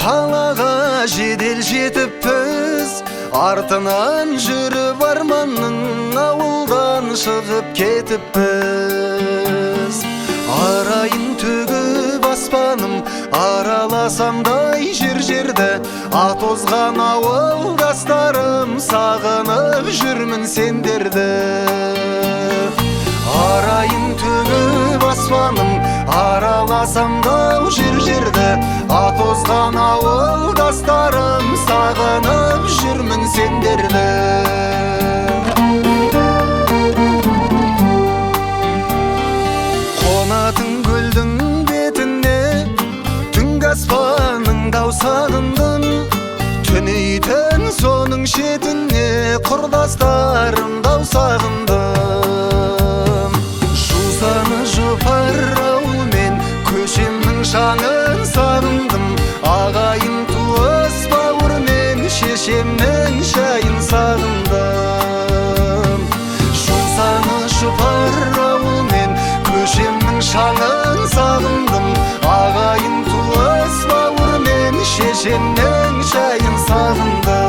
Қалаға жедел жетіппіз, артынан жүріп арманның, ауылдан шығып кетіппіз. Арайын төгіп аспаным, араласамдай жер-жерді, атозған ауылдастарым, сағынып жүрмін сендерді. Арайын төгіп аспаным, араласамдай жер-жерді, атозған ауылдастарым, сағынып жүрмін сендерді. Қонатын гүлдің бетіне, түнгі аспанның дау сағындым, түнейтін соның шетіне, құрдастарым дау сағындым. Жусаны жұпар ауылмен көшемнің шаңын сағындым, ағайын туыс бауырмен шешемнің шайын сағындым. Жусаны жұпар ауылмен көшемнің шаңын сағындым, ағайын туыс бауырмен шешемнің шайын сағындым.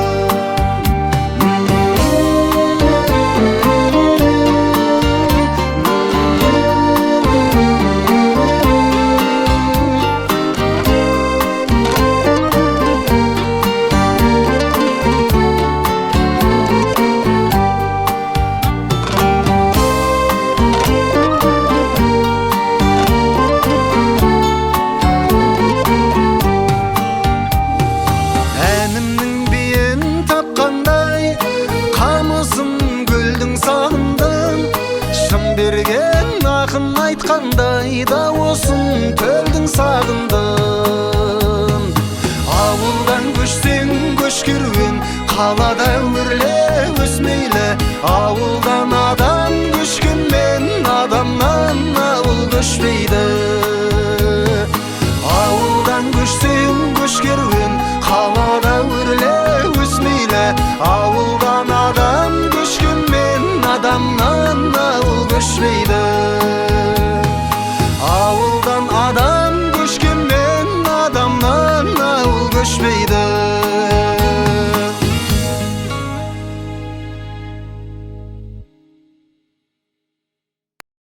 Берген ақын айтқандай, дауысын төлдің сағындым. Ауылдан көшсең көш керуен, қалада өрле өсмейлі. Ауылдан адам көшкенмен, адамнан ауыл көшпейді.